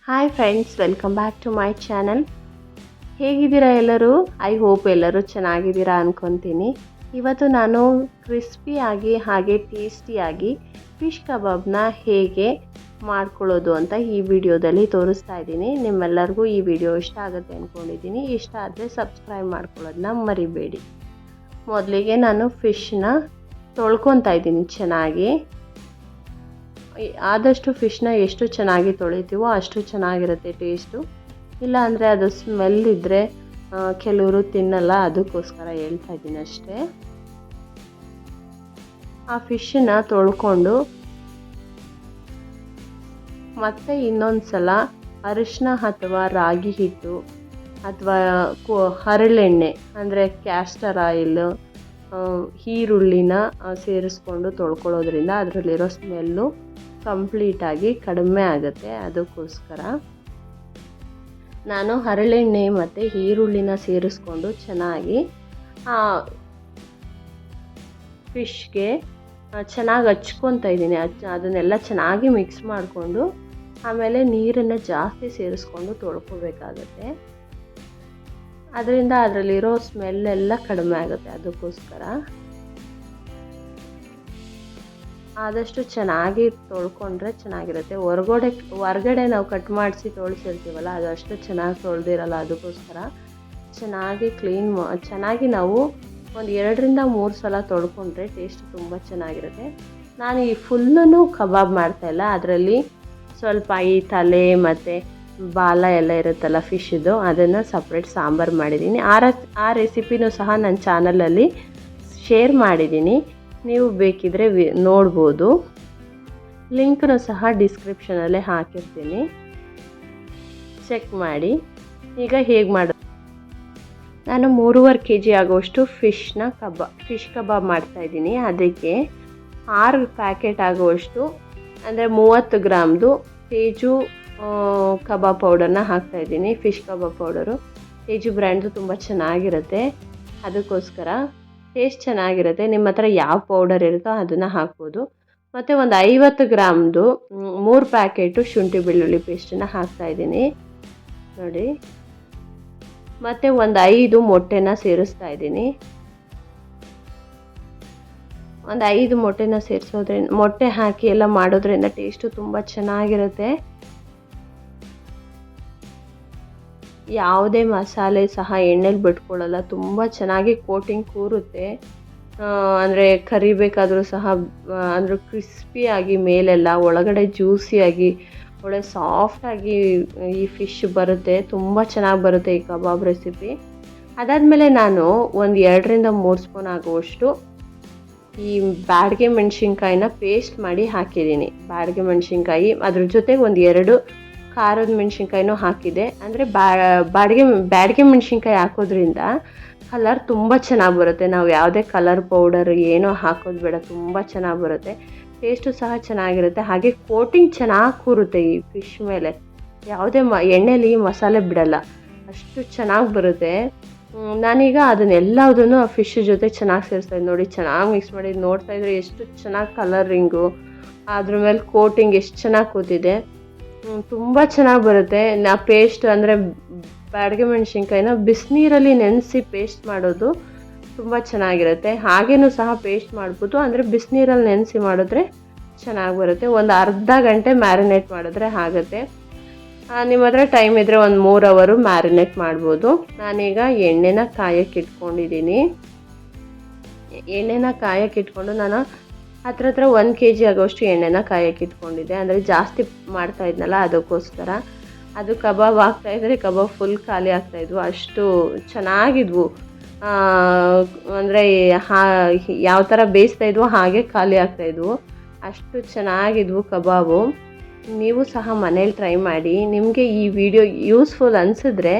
Hi friends, welcome back to my channel. ಹೇಗಿದ್ದೀರಾ ಎಲ್ಲರೂ? I hope ಎಲ್ಲರೂ ಚೆನ್ನಾಗಿದ್ದೀರಾ ಅಂದ್ಕೊತೀನಿ. ಇವತ್ತು ನಾನು ಕ್ರಿಸ್ಪಿಯಾಗಿ ಹಾಗೆ ಟೇಸ್ಟಿಯಾಗಿ ಫಿಶ್ ಕಬಾಬ್ನ ಹೇಗೆ ಮಾಡ್ಕೊಳ್ಳೋದು ಅಂತ ಈ ವಿಡಿಯೋದಲ್ಲಿ ತೋರಿಸ್ತಾ ಇದ್ದೀನಿ. ನಿಮ್ಮೆಲ್ಲರಿಗೂ ಈ ವಿಡಿಯೋ ಇಷ್ಟ ಆಗುತ್ತೆ ಅಂದ್ಕೊಂಡಿದ್ದೀನಿ. ಇಷ್ಟ ಆದರೆ ಸಬ್ಸ್ಕ್ರೈಬ್ ಮಾಡ್ಕೊಳ್ಳೋದನ್ನ ಮರಿಬೇಡಿ. ಮೊದಲಿಗೆ ನಾನು ಫಿಶ್ನ ತೊಳ್ಕೊತಾ ಇದ್ದೀನಿ ಚೆನ್ನಾಗಿ. ಆದಷ್ಟು ಫಿಶ್ನ ಎಷ್ಟು ಚೆನ್ನಾಗಿ ತೊಳಿತೀವೋ ಅಷ್ಟು ಚೆನ್ನಾಗಿರುತ್ತೆ ಟೇಸ್ಟು. ಇಲ್ಲ ಅಂದರೆ ಅದು ಸ್ಮೆಲ್ ಇದ್ದರೆ ಕೆಲವರು ತಿನ್ನಲ್ಲ, ಅದಕ್ಕೋಸ್ಕರ ಹೇಳ್ತಾ ಇದ್ದೀನಿ ಅಷ್ಟೇ. ಆ ಫಿಶನ್ನ ತೊಳ್ಕೊಂಡು ಮತ್ತೆ ಇನ್ನೊಂದು ಸಲ ಅರಿಶಿನ ಅಥವಾ ರಾಗಿ ಹಿಟ್ಟು ಅಥವಾ ಹರಳೆಣ್ಣೆ ಅಂದರೆ ಕ್ಯಾಸ್ಟರ್ ಆಯಿಲ್, ಈರುಳ್ಳಿನ ಸೇರಿಸ್ಕೊಂಡು ತೊಳ್ಕೊಳ್ಳೋದ್ರಿಂದ ಅದರಲ್ಲಿರೋ ಸ್ಮೆಲ್ಲು ಕಂಪ್ಲೀಟಾಗಿ ಕಡಿಮೆ ಆಗುತ್ತೆ. ಅದಕ್ಕೋಸ್ಕರ ನಾನು ಹರಳೆಣ್ಣೆ ಮತ್ತು ಈರುಳ್ಳಿನ ಸೇರಿಸ್ಕೊಂಡು ಚೆನ್ನಾಗಿ ಫಿಶ್ಗೆ ಚೆನ್ನಾಗಿ ಹಚ್ಕೊತಾ ಇದ್ದೀನಿ. ಅದನ್ನೆಲ್ಲ ಚೆನ್ನಾಗಿ ಮಿಕ್ಸ್ ಮಾಡಿಕೊಂಡು ಆಮೇಲೆ ನೀರನ್ನು ಜಾಸ್ತಿ ಸೇರಿಸ್ಕೊಂಡು ತೊಳ್ಕೊಬೇಕಾಗತ್ತೆ. ಅದರಿಂದ ಅದರಲ್ಲಿರೋ ಸ್ಮೆಲ್ಲೆಲ್ಲ ಕಡಿಮೆ ಆಗುತ್ತೆ. ಅದಕ್ಕೋಸ್ಕರ ಆದಷ್ಟು ಚೆನ್ನಾಗಿ ತೊಳ್ಕೊಂಡ್ರೆ ಚೆನ್ನಾಗಿರುತ್ತೆ. ಹೊರಗಡೆ ನಾವು ಕಟ್ ಮಾಡಿಸಿ ತೊಳ್ಸಿರ್ತೀವಲ್ಲ, ಅದು ಅಷ್ಟು ಚೆನ್ನಾಗಿ ತೊಳೆದಿರಲ್ಲ. ಅದಕ್ಕೋಸ್ಕರ ಚೆನ್ನಾಗಿ ನಾವು ಒಂದು 2ರಿಂದ 3 ಸಲ ತೊಳ್ಕೊಂಡ್ರೆ ಟೇಸ್ಟ್ ತುಂಬ ಚೆನ್ನಾಗಿರುತ್ತೆ. ನಾನು ಈ ಫುಲ್ಲೂ ಕಬಾಬ್ ಮಾಡ್ತಾಯಿಲ್ಲ, ಅದರಲ್ಲಿ ಸ್ವಲ್ಪ ಈ ತಲೆ ಮತ್ತು ಬಾಲ ಎಲ್ಲ ಇರುತ್ತಲ್ಲ ಫಿಶ್ದು, ಅದನ್ನು ಸಪ್ರೇಟ್ ಸಾಂಬಾರು ಮಾಡಿದ್ದೀನಿ. ಆ ರೆಸಿಪಿನೂ ಸಹ ನನ್ನ ಚಾನಲಲ್ಲಿ ಶೇರ್ ಮಾಡಿದ್ದೀನಿ. ನೀವು ಬೇಕಿದ್ರೆ ನೋಡ್ಬೋದು. ಲಿಂಕ್ನೂ ಸಹ ಡಿಸ್ಕ್ರಿಪ್ಷನಲ್ಲೇ ಹಾಕಿರ್ತೀನಿ, ಚೆಕ್ ಮಾಡಿ. ಈಗ ಹೇಗೆ ಮಾಡೋದು? ನಾನು 3.5 kg ಆಗುವಷ್ಟು ಫಿಶ್ ಕಬಾಬ್ ಮಾಡ್ತಾಯಿದ್ದೀನಿ. ಅದಕ್ಕೆ 6 ಪ್ಯಾಕೆಟ್ ಆಗುವಷ್ಟು ಅಂದರೆ 30 ಗ್ರಾಮ್ದು ತೇಜು ಕಬಾಬ್ ಪೌಡರ್ನ ಹಾಕ್ತಾಯಿದ್ದೀನಿ. ಫಿಶ್ ಕಬಾಬ್ ಪೌಡರು ತೇಜು ಬ್ರ್ಯಾಂಡ್ದು ತುಂಬ ಚೆನ್ನಾಗಿರುತ್ತೆ. ಅದಕ್ಕೋಸ್ಕರ ಟೇಸ್ಟ್ ಚೆನ್ನಾಗಿರುತ್ತೆ. ನಿಮ್ಮ ಹತ್ರ ಯಾವ ಪೌಡರ್ ಇರುತ್ತೋ ಅದನ್ನು ಹಾಕ್ಬೋದು. ಮತ್ತು ಒಂದು 50 ಗ್ರಾಮ್ದು 3 ಪ್ಯಾಕೆಟು ಶುಂಠಿ ಬೆಳ್ಳುಳ್ಳಿ ಪೇಸ್ಟನ್ನು ಹಾಕ್ತಾಯಿದ್ದೀನಿ ನೋಡಿ. ಮತ್ತು ಒಂದು 5 ಮೊಟ್ಟೆನ ಸೇರಿಸ್ತಾ ಇದ್ದೀನಿ. ಒಂದು 5 ಮೊಟ್ಟೆನ ಸೇರಿಸೋದ್ರಿಂದ, ಮೊಟ್ಟೆ ಹಾಕಿ ಎಲ್ಲ ಮಾಡೋದ್ರಿಂದ ಟೇಸ್ಟು ತುಂಬ ಚೆನ್ನಾಗಿರುತ್ತೆ. ಯಾವುದೇ ಮಸಾಲೆ ಸಹ ಎಣ್ಣೆಲಿ ಬಿಟ್ಕೊಳ್ಳಲ್ಲ, ತುಂಬ ಚೆನ್ನಾಗಿ ಕೋಟಿಂಗ್ ಕೂರುತ್ತೆ. ಅಂದರೆ ಕರಿಬೇಕಾದ್ರೂ ಸಹ ಅಂದರೆ ಕ್ರಿಸ್ಪಿಯಾಗಿ ಮೇಲೆಲ್ಲ, ಒಳಗಡೆ ಜ್ಯೂಸಿಯಾಗಿ ಒಳ್ಳೆ ಸಾಫ್ಟಾಗಿ ಈ ಫಿಶ್ ಬರುತ್ತೆ. ತುಂಬ ಚೆನ್ನಾಗಿ ಬರುತ್ತೆ ಈ ಕಬಾಬ್ ರೆಸಿಪಿ. ಅದಾದಮೇಲೆ ನಾನು ಒಂದು 2ರಿಂದ 3 ಸ್ಪೂನ್ ಆಗುವಷ್ಟು ಈ ಬ್ಯಾಡಗೆ ಮೆಣಸಿನ್ಕಾಯಿನ ಪೇಸ್ಟ್ ಮಾಡಿ ಹಾಕಿದ್ದೀನಿ. ಬ್ಯಾಡಗೆ ಮೆಣಸಿನ್ಕಾಯಿ, ಅದ್ರ ಜೊತೆಗೆ ಒಂದು 2 ಖಾರದ ಮೆಣಸಿನ್ಕಾಯಿನೂ ಹಾಕಿದೆ. ಅಂದರೆ ಬ್ಯಾಡಗೆ ಮೆಣಸಿನ್ಕಾಯಿ ಹಾಕೋದ್ರಿಂದ ಕಲರ್ ತುಂಬ ಚೆನ್ನಾಗಿ ಬರುತ್ತೆ. ನಾವು ಯಾವುದೇ ಕಲರ್ ಪೌಡರ್ ಏನೋ ಹಾಕೋದು ಬೇಡ, ತುಂಬ ಚೆನ್ನಾಗಿ ಬರುತ್ತೆ. ಟೇಸ್ಟು ಸಹ ಚೆನ್ನಾಗಿರುತ್ತೆ. ಹಾಗೆ ಕೋಟಿಂಗ್ ಚೆನ್ನಾಗಿ ಕೂರುತ್ತೆ ಈ ಫಿಶ್ ಮೇಲೆ. ಯಾವುದೇ ಎಣ್ಣೆಲಿ ಮಸಾಲೆ ಬಿಡಲ್ಲ, ಅಷ್ಟು ಚೆನ್ನಾಗಿ ಬರುತ್ತೆ. ನಾನೀಗ ಅದನ್ನೆಲ್ಲದನ್ನು ಆ ಫಿಶ್ ಜೊತೆ ಚೆನ್ನಾಗಿ ಸೇರಿಸ್ತಾಯಿದ್ದೆ ನೋಡಿ. ಚೆನ್ನಾಗಿ ಮಿಕ್ಸ್ ಮಾಡಿ ನೋಡ್ತಾಯಿದ್ರೆ ಎಷ್ಟು ಚೆನ್ನಾಗಿ ಕಲರಿಂಗು, ಅದ್ರ ಮೇಲೆ ಕೋಟಿಂಗ್ ಎಷ್ಟು ಚೆನ್ನಾಗಿ ಕೂತಿದೆ. ತುಂಬ ಚೆನ್ನಾಗಿ ಬರುತ್ತೆ. ಪೇಸ್ಟ್ ಅಂದರೆ ಬ್ಯಾಡಗೆ ಮೆಣಸಿನ್ಕಾಯಿನ ಬಿಸಿನೀರಲ್ಲಿ ನೆನೆಸಿ ಪೇಸ್ಟ್ ಮಾಡೋದು ತುಂಬ ಚೆನ್ನಾಗಿರುತ್ತೆ. ಹಾಗೇನೂ ಸಹ ಪೇಸ್ಟ್ ಮಾಡ್ಬೋದು, ಅಂದರೆ ಬಿಸಿನೀರಲ್ಲಿ ನೆನೆಸಿ ಮಾಡಿದ್ರೆ ಚೆನ್ನಾಗಿ ಬರುತ್ತೆ. ಒಂದು ಅರ್ಧ ಗಂಟೆ ಮ್ಯಾರಿನೇಟ್ ಮಾಡಿದ್ರೆ ಆಗುತ್ತೆ. ನಿಮ್ಮ ಹತ್ರ ಟೈಮ್ ಇದ್ದರೆ ಒಂದು 3 ಅವರು ಮ್ಯಾರಿನೇಟ್ ಮಾಡ್ಬೋದು. ನಾನೀಗ ಎಣ್ಣೆನ ಕಾಯಕ್ಕಿಟ್ಕೊಂಡಿದ್ದೀನಿ. ಎಣ್ಣೆನ ಕಾಯಕ್ಕಿಟ್ಕೊಂಡು ನಾನು ಹತ್ರ 1 kg ಆಗೋಷ್ಟು ಎಣ್ಣೆನ ಕಾಯಕ್ಕಿಟ್ಕೊಂಡಿದ್ದೆ. ಅಂದರೆ ಜಾಸ್ತಿ ಮಾಡ್ತಾ ಇದ್ನಲ್ಲ, ಅದಕ್ಕೋಸ್ಕರ. ಅದು ಕಬಾಬ್ ಆಗ್ತಾಯಿದ್ರೆ ಕಬಾಬ್ ಫುಲ್ ಖಾಲಿ ಆಗ್ತಾಯಿದ್ವು, ಅಷ್ಟು ಚೆನ್ನಾಗಿದ್ವು. ಅಂದರೆ ಯಾವ ಥರ ಬೇಯಿಸ್ತಾ ಇದ್ವು ಹಾಗೆ ಖಾಲಿ ಆಗ್ತಾಯಿದ್ವು, ಅಷ್ಟು ಚೆನ್ನಾಗಿದ್ವು ಕಬಾಬು. ನೀವು ಸಹ ಮನೇಲಿ ಟ್ರೈ ಮಾಡಿ. ನಿಮಗೆ ಈ ವಿಡಿಯೋ ಯೂಸ್ಫುಲ್ ಅನಿಸಿದ್ರೆ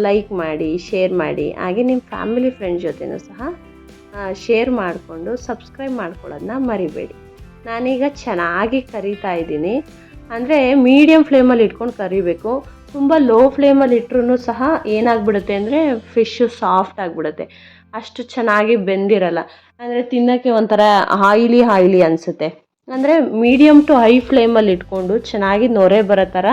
ಲೈಕ್ ಮಾಡಿ, ಶೇರ್ ಮಾಡಿ. ಹಾಗೆ ನಿಮ್ಮ ಫ್ಯಾಮಿಲಿ ಫ್ರೆಂಡ್ಸ್ ಜೊತೆನೂ ಸಹ ಶೇರ್ ಮಾಡಿಕೊಂಡು ಸಬ್ಸ್ಕ್ರೈಬ್ ಮಾಡ್ಕೊಳ್ಳೋದನ್ನ ಮರಿಬೇಡಿ. ನಾನೀಗ ಚೆನ್ನಾಗಿ ಕರಿತಾ ಇದ್ದೀನಿ. ಅಂದರೆ ಮೀಡಿಯಮ್ ಫ್ಲೇಮಲ್ಲಿ ಇಟ್ಕೊಂಡು ಕರಿಬೇಕು. ತುಂಬ ಲೋ ಫ್ಲೇಮಲ್ಲಿ ಇಟ್ಟರೂ ಸಹ ಏನಾಗ್ಬಿಡುತ್ತೆ ಅಂದರೆ ಫಿಶ್ಶು ಸಾಫ್ಟ್ ಆಗಿಬಿಡುತ್ತೆ, ಅಷ್ಟು ಚೆನ್ನಾಗಿ ಬೆಂದಿರಲ್ಲ. ಅಂದರೆ ತಿನ್ನೋಕ್ಕೆ ಒಂಥರ ಆಯಿಲಿ ಅನಿಸುತ್ತೆ. ಅಂದರೆ ಮೀಡಿಯಮ್ ಟು ಹೈ ಫ್ಲೇಮಲ್ಲಿ ಇಟ್ಕೊಂಡು ಚೆನ್ನಾಗಿ ನೊರೆ ಬರೋ ಥರ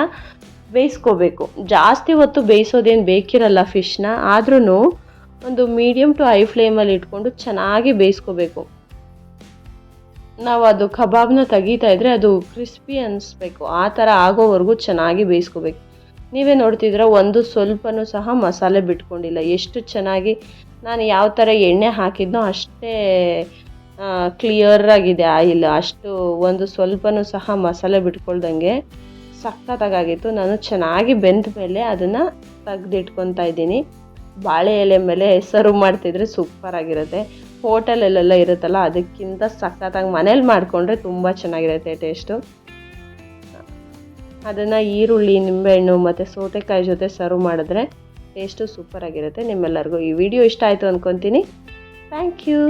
ಬೇಯಿಸ್ಕೋಬೇಕು. ಜಾಸ್ತಿ ಹೊತ್ತು ಬೇಯಿಸೋದೇನು ಬೇಕಿರಲ್ಲ ಫಿಶ್ನ, ಆದ್ರೂ ಒಂದು ಮೀಡಿಯಮ್ ಟು ಹೈ ಫ್ಲೇಮಲ್ಲಿ ಇಟ್ಕೊಂಡು ಚೆನ್ನಾಗಿ ಬೇಯಿಸ್ಕೋಬೇಕು. ನಾವು ಅದು ಕಬಾಬ್ನ ತೆಗಿತಾ ಇದ್ರೆ ಅದು ಕ್ರಿಸ್ಪಿ ಅನಿಸ್ಬೇಕು, ಆ ಥರ ಆಗೋವರೆಗೂ ಚೆನ್ನಾಗಿ ಬೇಯಿಸ್ಕೋಬೇಕು. ನೀವೇ ನೋಡ್ತಿದ್ರೆ ಒಂದು ಸ್ವಲ್ಪನೂ ಸಹ ಮಸಾಲೆ ಬಿಟ್ಕೊಂಡಿಲ್ಲ. ಎಷ್ಟು ಚೆನ್ನಾಗಿ ನಾನು ಯಾವ ಥರ ಎಣ್ಣೆ ಹಾಕಿದ್ನೋ ಅಷ್ಟೇ ಕ್ಲಿಯರಾಗಿದೆ ಆಯಿಲ್. ಅಷ್ಟು ಒಂದು ಸ್ವಲ್ಪನೂ ಸಹ ಮಸಾಲೆ ಬಿಟ್ಕೊಳ್ದಂಗೆ ಸಖತ್ತಾಗಿತ್ತು. ನಾನು ಚೆನ್ನಾಗಿ ಬೆಂದ ಮೇಲೆ ಅದನ್ನು ತೆಗೆದಿಟ್ಕೊತಾ ಇದ್ದೀನಿ. ಬಾಳೆ ಎಲೆ ಮೇಲೆ ಸರ್ವ್ ಮಾಡ್ತಿದ್ರೆ ಸೂಪರಾಗಿರುತ್ತೆ. ಹೋಟೆಲಲ್ಲೆಲ್ಲ ಇರುತ್ತಲ್ಲ ಅದಕ್ಕಿಂತ ಸಖತ್ತಾಗಿ ಮನೇಲಿ ಮಾಡಿಕೊಂಡ್ರೆ ತುಂಬ ಚೆನ್ನಾಗಿರುತ್ತೆ ಟೇಸ್ಟು. ಅದನ್ನು ಈರುಳ್ಳಿ, ನಿಂಬೆಹಣ್ಣು ಮತ್ತು ಸೌತೆಕಾಯಿ ಜೊತೆ ಸರ್ವ್ ಮಾಡಿದ್ರೆ ಟೇಸ್ಟು ಸೂಪರಾಗಿರುತ್ತೆ. ನಿಮ್ಮೆಲ್ಲರಿಗೂ ಈ ವಿಡಿಯೋ ಇಷ್ಟ ಆಯಿತು ಅಂದ್ಕೊತೀನಿ. Thank you.